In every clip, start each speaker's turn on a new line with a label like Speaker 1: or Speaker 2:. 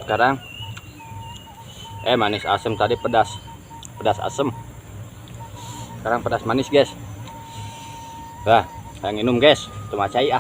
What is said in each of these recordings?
Speaker 1: Sekarang manis asam, tadi pedas asam, sekarang pedas manis guys. Nah, saya minum guys, cuma cai ah.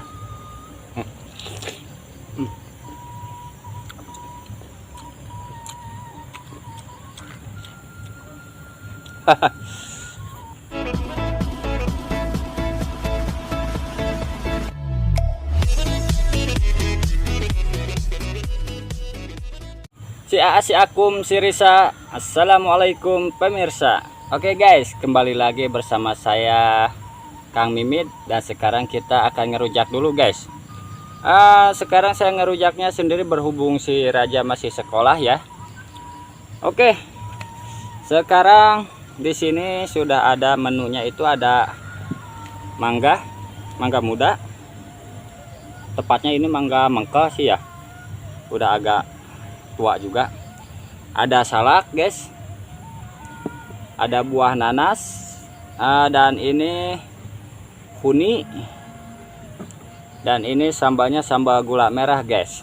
Speaker 1: Si Akum si Risa. Assalamualaikum pemirsa. Oke guys, kembali lagi bersama saya Kang Mimit, dan sekarang kita akan ngerujak dulu guys. Sekarang saya ngerujaknya sendiri berhubung si Raja masih sekolah ya. Oke, sekarang di sini sudah ada menunya, itu ada mangga muda, tepatnya ini mangga mengkel sih ya, udah agak tua juga. Ada salak guys, ada buah nanas, dan ini huni, dan ini sambalnya sambal gula merah guys.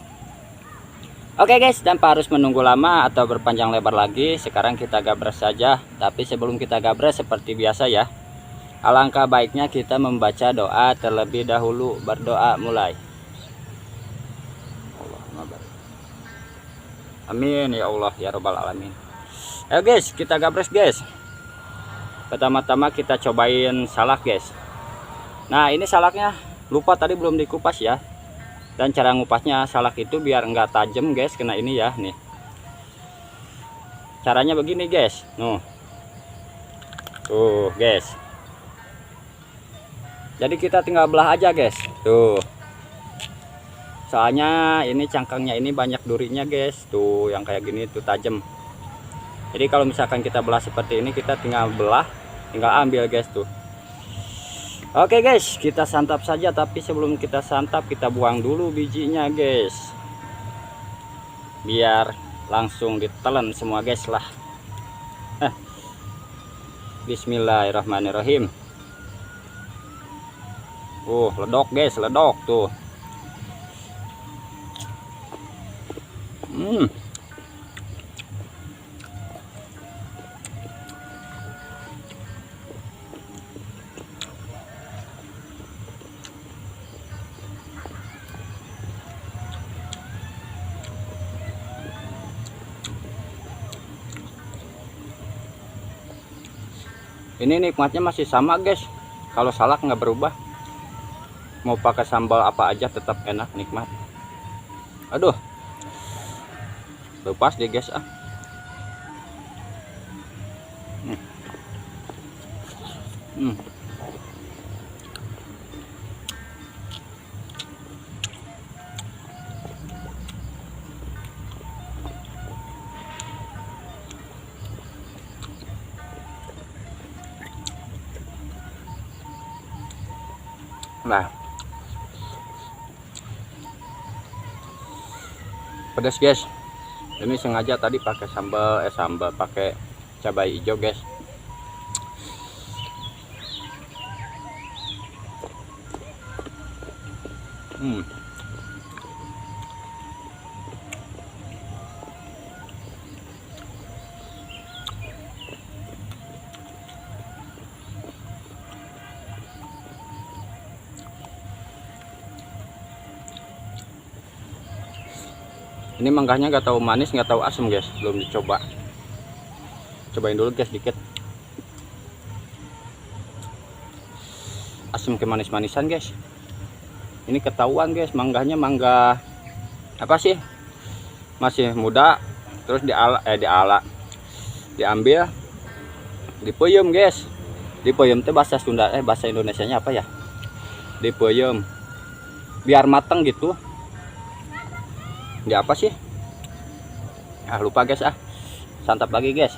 Speaker 1: Oke guys, tanpa harus menunggu lama atau berpanjang lebar lagi, sekarang kita gabres saja. Tapi sebelum kita gabres, seperti biasa ya, alangkah baiknya kita membaca doa terlebih dahulu. Berdoa mulai. Amin ya Allah ya Rabbal alamin. Ayo guys, kita gabres guys. Pertama-tama kita cobain salak guys. Nah, ini salaknya lupa tadi belum dikupas ya. Dan cara ngupasnya salak itu biar enggak tajam guys, kena ini ya nih. Caranya begini guys. Tuh guys. Jadi kita tinggal belah aja guys. Tuh. Soalnya ini cangkangnya ini banyak durinya guys. Tuh yang kayak gini tuh tajam. Jadi kalau misalkan kita belah seperti ini, kita tinggal belah, tinggal ambil guys tuh. Oke guys, kita santap saja. Tapi sebelum kita santap, kita buang dulu bijinya guys, biar langsung ditelan semua guys lah. Bismillahirrahmanirrahim. Ledok guys, ledok tuh. Ini nikmatnya masih sama guys. Kalau salak nggak berubah, mau pakai sambal apa aja tetap enak, nikmat. Aduh, lepas deh guys ah. Nah, pedas guys. Ini sengaja tadi pakai sambal pakai cabai hijau guys. Ini mangganya nggak tahu manis, nggak tahu asam guys, belum dicoba. Cobain dulu guys dikit. Asam ke manis-manisan guys. Ini ketahuan guys, mangganya mangga apa sih? Masih muda, terus diambil, dipuyem guys. Dipuyem itu bahasa Sunda, bahasa Indonesianya apa ya? Dipuyem biar matang gitu. Ya apa sih? Lupa guys ah. Santap lagi guys.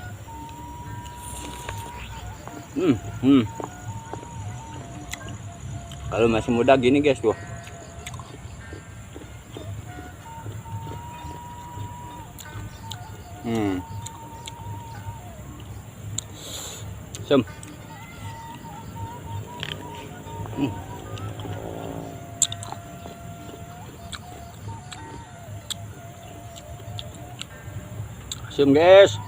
Speaker 1: Kalau masih muda gini guys tuh. Sem. Cium guys.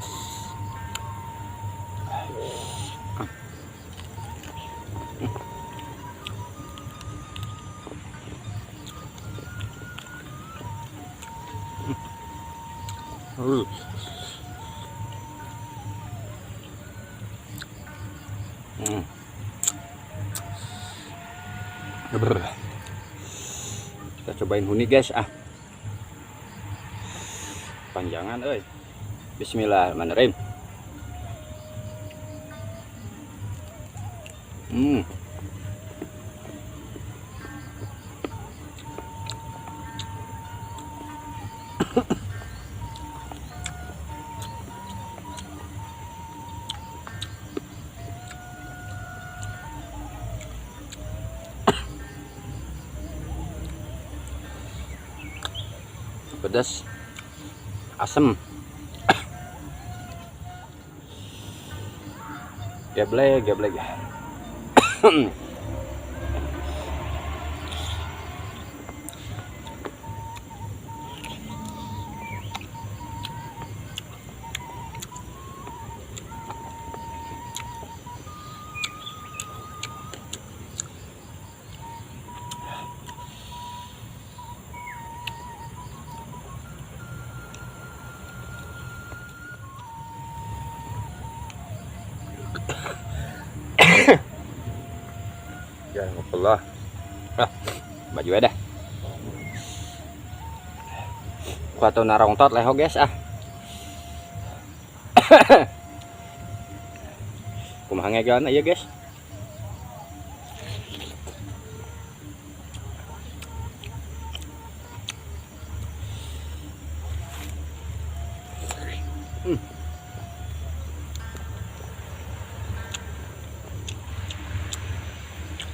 Speaker 1: Kita cobain huni guys. Panjangan euy. Bismillahirrahmanirrahim. Pedas, asem, geblek. Ya Allah. Baju dah. Kuatau narong tot leho guys Kumaha ngegan ya guys.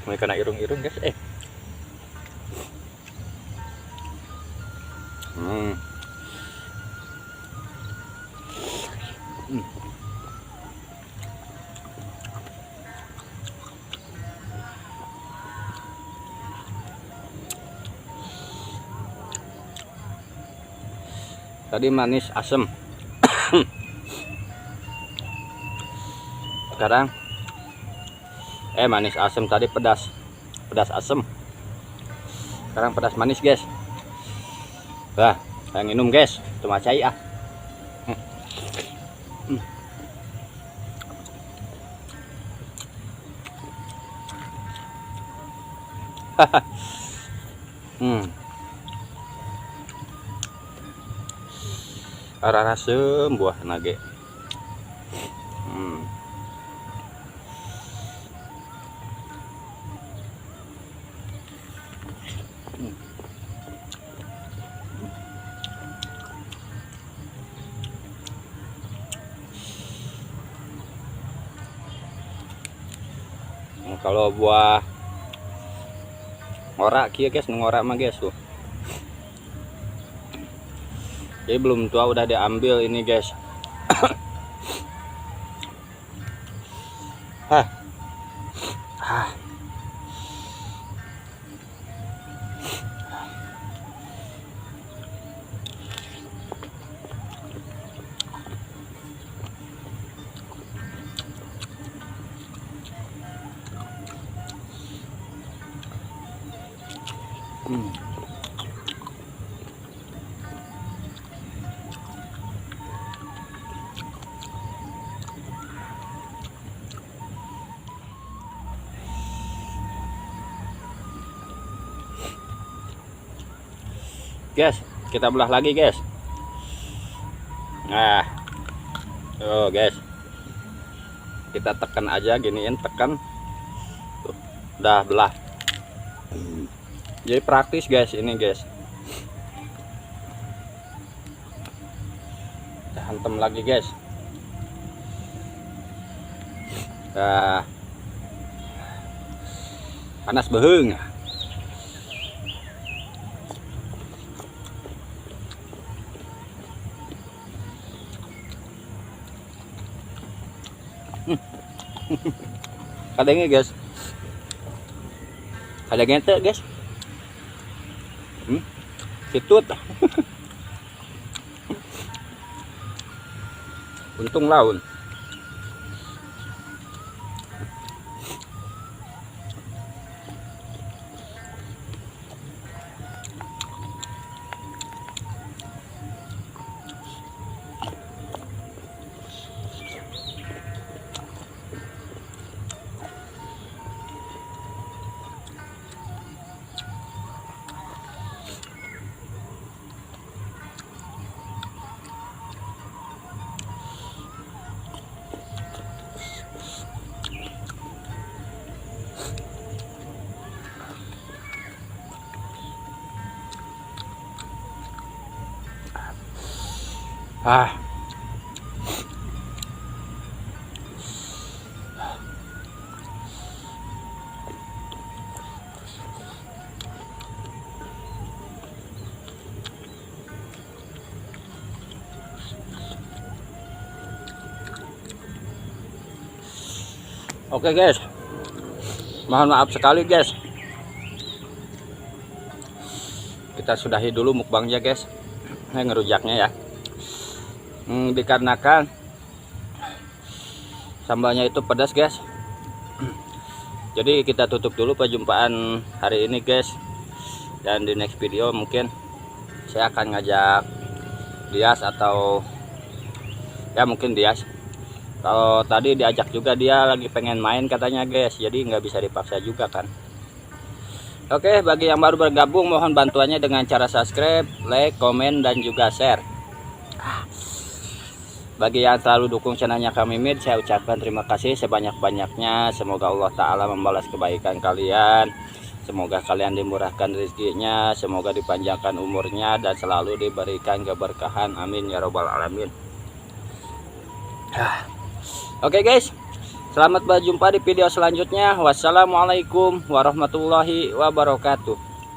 Speaker 1: May kena irung-irung guys. Tadi manis asem. Sekarang manis asem, tadi pedas asem. Sekarang pedas manis guys. Nah, saya minum guys, cuma cai Arah asem buah nage. Kalau buah ngorak kia guys, ngorak mah guys tuh. Jadi belum tua udah diambil ini guys. Guys, kita belah lagi guys. Nah, tuh guys, kita tekan aja giniin, tekan tuh, udah belah. Jadi praktis guys ini guys. Kita hantam lagi guys. Nah, panas beheng. Kadangnya guys, ada gente guys, situt. untung laun. Oke guys, mohon maaf sekali guys, kita sudahi dulu mukbangnya guys, ngerujaknya ya. Dikarenakan sambalnya itu pedas guys, jadi kita tutup dulu perjumpaan hari ini guys, dan di next video mungkin saya akan ngajak Dias, atau ya mungkin Dias. Kalau tadi diajak juga dia lagi pengen main katanya guys, jadi nggak bisa dipaksa juga kan. Oke, bagi yang baru bergabung mohon bantuannya dengan cara subscribe, like, komen, dan juga share. Bagi yang selalu dukung channelnya Kang Mimid, saya ucapkan terima kasih sebanyak-banyaknya. Semoga Allah Ta'ala membalas kebaikan kalian, semoga kalian dimurahkan rezekinya, semoga dipanjangkan umurnya, dan selalu diberikan keberkahan, amin ya robbal alamin. Oke guys, selamat berjumpa di video selanjutnya. Wassalamualaikum warahmatullahi wabarakatuh.